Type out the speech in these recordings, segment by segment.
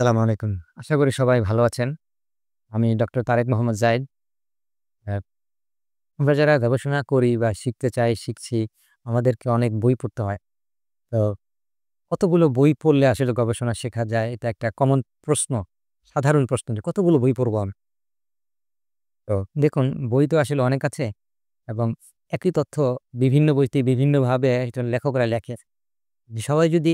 আসসালামু আলাইকুম। আশা করি সবাই ভালো আছেন। আমি ডক্টর তারেক মোহাম্মদ জায়েদ। অ্যা আমরা যারা গবেষণা করি বা শিখতে চাই, শিখছি, আমাদেরকে অনেক বই পড়তে হয়। তো কতগুলো বই পড়লে আসলে গবেষণা শেখা যায়? এটা একটা কমন প্রশ্ন, সাধারণ প্রশ্ন যে কতগুলো বই পড়বো আমি? তো দেখুন বই তো আসলে অনেক আছে এবং একই তথ্য বিভিন্ন বইতে বিভিন্নভাবে একজন লেখকরা লেখে। সবাই যদি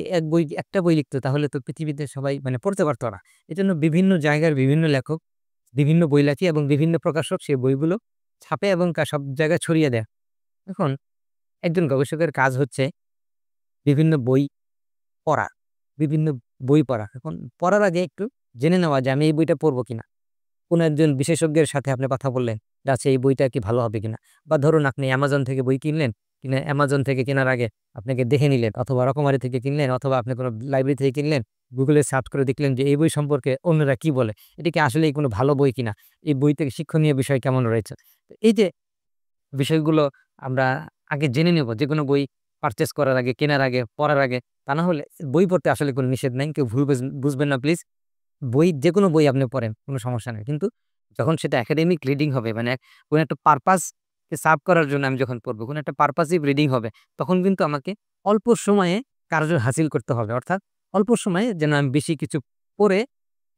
একটা বই লিখতো তাহলে তো পৃথিবীতে সবাই মানে পড়তে পারত না। এজন্য বিভিন্ন জায়গার বিভিন্ন লেখক বিভিন্ন বই লেখে এবং বিভিন্ন প্রকাশক সেই বইগুলো ছাপে এবং সব জায়গায় ছড়িয়ে দেয়। এখন একজন গবেষকের কাজ হচ্ছে বিভিন্ন বই পড়া, বিভিন্ন বই পড়া। এখন পড়ার আগে একটু জেনে নেওয়া যে আমি এই বইটা পড়বো কিনা। কোন একজন বিশেষজ্ঞের সাথে আপনি কথা বললেন যে আচ্ছা এই বইটা কি ভালো হবে কিনা? বা ধরুন আপনি Amazon থেকে বই কিনলেন, কিনে Amazon থেকে কেনার আগে আপনাকে দেখে নিলেন অথবা রকমারি থেকে কিনলেন অথবা আপনি কোন লাইব্রেরি থেকে কিনলেন। Google এ সার্চ করে দেখলেন যে এই বই সম্পর্কে অন্যরা কি বলে? এটা কি আসলেই কোন ভালো বই কিনা? এই বই থেকে শিক্ষণীয় বিষয় কেমন রয়েছে? তো এই যে বিষয়গুলো আমরা আগে জেনে নেব যেকোনো বই পারচেজ করার আগে, কেনার আগে, পড়ার আগে। তা না হলে বই পড়তে আসলে কোন নিষেধ নাই। কেউ ভুল বুঝবেন না প্লিজ। বই যেকোনো বই আপনি পড়েন, কোনো সমস্যা নাই। কিন্তু যখন সেটা একাডেমিক রিডিং হবে মানে কোনো একটা পারপাস কে সার্ভ করার জন্য আমি যখন পড়ব, কোনো একটা পারপাসিভ রিডিং হবে, তখন কিন্তু আমাকে অল্প সময়ে কার্য হাসিল করতে হবে। অর্থাৎ অল্প সময়ে যেন আমি বেশি কিছু পড়ে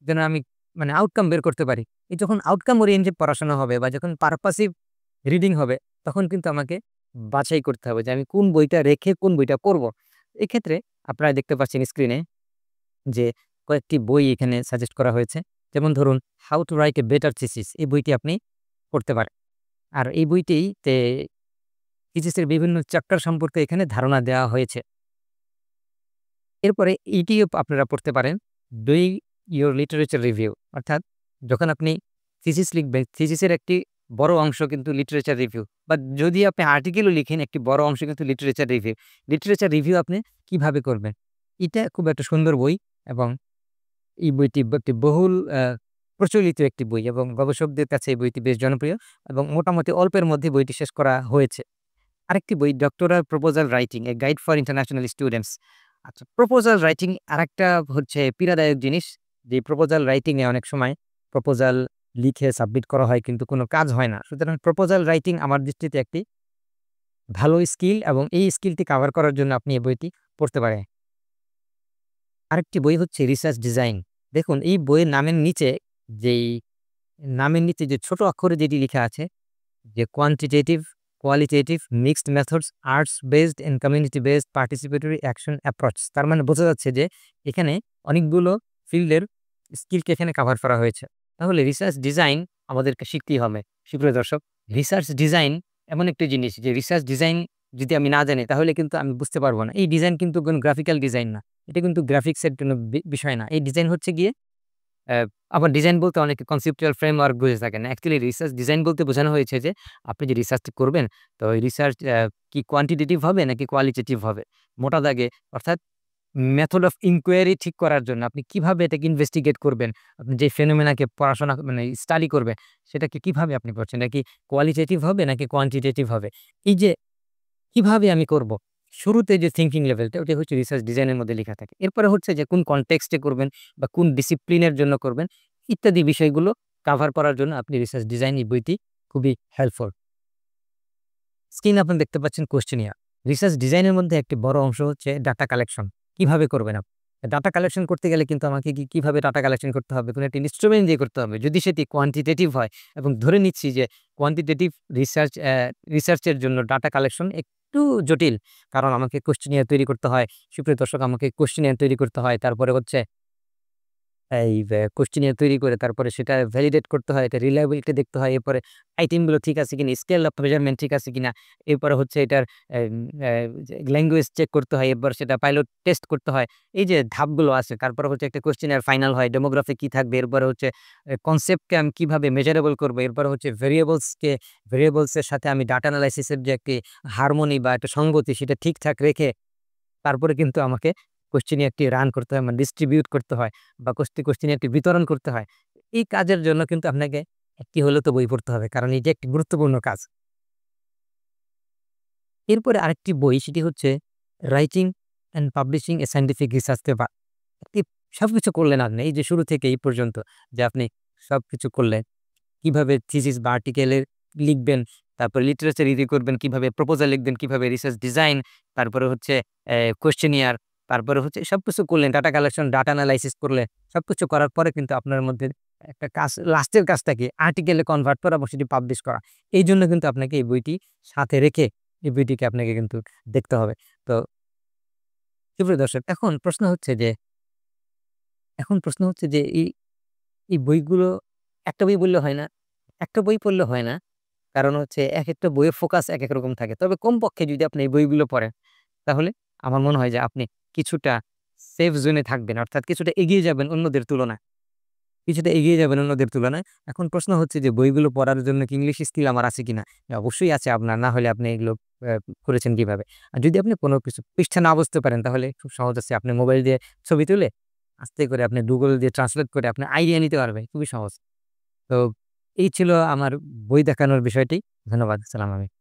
যেন আমি মানে আউটকাম বের করতে পারি। এই যখন আউটকাম ওরিয়েন্টেড পড়াশোনা হবে বা যখন পারপাসিভ রিডিং হবে, তখন কিন্তু আমাকে বাছাই করতে হবে যে আমি কোন বইটা রেখে কোন বইটা পড়ব। এক্ষেত্রে আপনারা দেখতে পাচ্ছেন স্ক্রিনে যে কয়েকটি বই এখানে সাজেস্ট করা হয়েছে। যেমন ধরুন 'how to write a better thesis' এই বইটি আপনি পড়তে পারেন। আর এই বইটিতে থিসিসের বিভিন্ন চ্যাপ্টার সম্পর্কে এখানে ধারণা দেওয়া হয়েছে। এরপরে এটিও আপনারা পড়তে পারেন 'ডুইং ইউর লিটারেচার রিভিউ' অর্থাৎ যখন আপনি থিসিস লিখবেন, থিসিসের একটি বড় অংশ কিন্তু লিটারেচার রিভিউ বা যদি আপনি আর্টিকেলও লিখেন একটি বড় অংশ কিন্তু লিটারেচার রিভিউ। লিটারেচার রিভিউ আপনি কিভাবে করবেন? এটা খুব একটা সুন্দর বই এবং এই বইটি একটি বহুল প্রচলিত একটি বই এবং গবেষকদের কাছে এই বইটি বেশ জনপ্রিয় এবং মোটামুটি অল্পের মধ্যে বইটি শেষ করা হয়েছে। আরেকটি বই 'doctoral proposal writing: a guide for international students'. আচ্ছা, প্রপোজাল রাইটিং আরেকটা হচ্ছে পীড়াদায়ক জিনিস। যে প্রপোজাল রাইটিং এ অনেক সময় প্রপোজাল লিখে সাবমিট করা হয় কিন্তু কোনো কাজ হয় না। সুতরাং প্রপোজাল রাইটিং আমার দৃষ্টিতে একটি ভালো স্কিল এবং এই স্কিলটি কভার করার জন্য আপনি এই বইটি পড়তে পারেন। আরেকটি বই হচ্ছে রিসার্চ ডিজাইন। দেখুন এই বইয়ের যেই নামের নিচে যে ছোট অক্ষরে যেটি লিখা আছে যে quantitative, qualitative, mixed methods, arts based and community based participatory action approach. তার মানে বোঝা যাচ্ছে যে এখানে অনেকগুলো ফিল্ডের স্কিলকে এখানে কভার করা হয়েছে। তাহলে রিসার্চ ডিজাইন আমাদেরকে শিখতেই হবে। সুপ্রিয় দর্শক, রিসার্চ ডিজাইন এমন একটি জিনিস যে রিসার্চ ডিজাইন যদি আমি না জানি তাহলে কিন্তু আমি বুঝতে পারব না। এই ডিজাইন কিন্তু কোনো গ্রাফিক্যাল ডিজাইন না। এটা কিন্তু গ্রাফিক্স এর কোনো বিষয় না। এই ডিজাইন হচ্ছে গিয়ে অ্যা আবার ডিজাইন বলতে অনেকে কনসেপচুয়াল ফ্রেমওয়ার্ক বুঝে থাকেন। অ্যাকচুয়ালি রিসার্চ ডিজাইন বলতে বোঝানো হয়েছে যে আপনি যে রিসার্চটি করবেন, তো ওই রিসার্চ কি কোয়ান্টিটেটিভ হবে নাকি কোয়ালিটেটিভ হবে? মোটা দাগে অর্থাৎ মেথড অফ ইনকোয়ারি ঠিক করার জন্য আপনি কিভাবে এটাকে ইনভেস্টিগেট করবেন? আপনি যে ফেনোমেনা কে পড়াশোনা মানে স্টাডি করবেন, সেটাকে কিভাবে আপনি করছেন? এটা কি কোয়ালিটেটিভ হবে নাকি কোয়ান্টিটেটিভ হবে? এই যে কিভাবে আমি করব? শুরুতে যে থিংকিং লেভেলটা ওটা হচ্ছে রিসার্চ ডিজাইন এর মধ্যে লিখা থাকে। এরপরে হচ্ছে যে কোন কনটেক্সট এ করবেন বা কোন ডিসিপ্লিন এর জন্য করবেন ইত্যাদি বিষয়গুলো কভার করার জন্য আপনি রিসার্চ ডিজাইন এই বইটি খুবই হেল্পফুল। স্ক্রিনে আপনি দেখতে পাচ্ছেন কোয়েশ্চেনিয়ার। রিসার্চ ডিজাইনের মধ্যে একটি বড় অংশ হচ্ছে ডাটা কালেকশন। কিভাবে করবেন আপনি? ডাটা কালেকশন করতে গেলে কিন্তু আমাকে কিভাবে ডাটা কালেকশন করতে হবে? কোন একটা ইন্সট্রুমেন্ট দিয়ে করতে হবে। যদি সেটি কোয়ান্টিটেটিভ হয় এবং ধরে নিচ্ছি যে কোয়ান্টিটেটিভ রিসার্চ এর জন্য ডাটা কালেকশন একটু জটিল। কারণ আমাকে কোয়েশ্চেনিয়ার তৈরি করতে হয়। সুপ্রিয় দর্শক, আমাকে কোয়েশ্চেনিয়ার তৈরি করতে হয়। তারপরে হচ্ছে এই কোয়েশ্চেনিয়ার তৈরি করে তারপরে সেটা ভ্যালিডেট করতে হয়। এটা রিলায়েবিলিটি দেখতে হয়। এরপরে আইটেমগুলো ঠিক আছে কিনা, স্কেল অফ মেজারমেন্ট ঠিক আছে কিনা। এরপরে হচ্ছে এটার এম অ্যা ল্যাঙ্গুয়েজ চেক করতে হয়। এরপর সেটা পাইলট টেস্ট করতে হয়। এই যে ধাপগুলো আছে, তারপরে হচ্ছে একটা কোয়েশ্চেনিয়ার ফাইনাল হয়। ডেমোগ্রাফি কি থাকবে? এরপরে হচ্ছে কনসেপ্টকে আমি কিভাবে মেজারেবল করব? এরপরে হচ্ছে ভেরিয়েবলস এর সাথে আমি ডাটা এনালাইসিস এর যে একটি হারমোনি বা একটা সঙ্গতি সেটা ঠিকঠাক রেখে তারপরে কিন্তু আমাকে কোয়েশ্চেনিয়ারটি রান করতে হয়, মানে ডিস্ট্রিবিউট করতে হয় বা কোয়েশ্চেনিয়ারটি বিতরণ করতে হয়। এই কাজের জন্য কিন্তু আপনাকে একটি হলেও তো বই পড়তে হবে। কারণ এটি একটি গুরুত্বপূর্ণ কাজ। এরপরে আরেকটি বই সেটি হচ্ছে writing and publishing A scientific research paper. একটি সবকিছু করলেন আপনি এই যে শুরু থেকে এই পর্যন্ত যে আপনি সবকিছু করলেন। কিভাবে থিসিস বা আর্টিকেলের লিখবেন, তারপরে লিটারেচার রিভিউ করবেন, কিভাবে প্রপোজাল লিখবেন, কিভাবে রিসার্চ ডিজাইন, তারপরে হচ্ছে কোয়েশ্চেনিয়ার, তারপরে হচ্ছে সবকিছু করলেন। ডাটা কালেকশন, ডাটা এনালাইসিস করলেন। সবকিছু করার পরে কিন্তু আপনার মধ্যে একটা কাজ লাস্টের কাজটা কি আর্টিকেলে কনভার্ট করা এবং সেটি পাবলিশ করা। এইজন্য কিন্তু আপনাকে এই বইটি সাথে রেখে এই বইটিকে আপনাকে কিন্তু দেখতে হবে। তো সুপ্রিয় দর্শক এখন প্রশ্ন হচ্ছে যে এই বইগুলো একটা বই পড়লে হয় না। একটা বই পড়লে হয় না। কারণ হচ্ছে একেকটা বইয়ের ফোকাস একেক রকম থাকে। তবে কমপক্ষে যদি আপনি এই বইগুলো পড়েন, তাহলে আমার মনে হয় যে আপনি কিছুটা সেফ জোনে থাকবেন। অর্থাৎ কিছুটা এগিয়ে যাবেন অন্যদের তুলনায়। কিছুটা এগিয়ে যাবেন অন্যদের তুলনায়। এখন প্রশ্ন হচ্ছে যে বইগুলো পড়ার জন্য কি ইংলিশ স্কিল আমার আছে কিনা? অবশ্যই আছে আপনার। না হলে আপনি এগুলো অ্যা করেছেন কিভাবে? আর যদি আপনি কোন কিছু পৃষ্ঠা না বুঝতে পারেন তাহলে খুব সহজ আছে। আপনি মোবাইল দিয়ে ছবি তুলে আস্তে করে আপনি Google দিয়ে ট্রান্সলেট করে আপনি আইডিয়া নিতে পারবেন। খুবই সহজ। তো এই ছিল আমার বই দেখানোর বিষয়টি। ধন্যবাদ। সালাম আলাইকুম।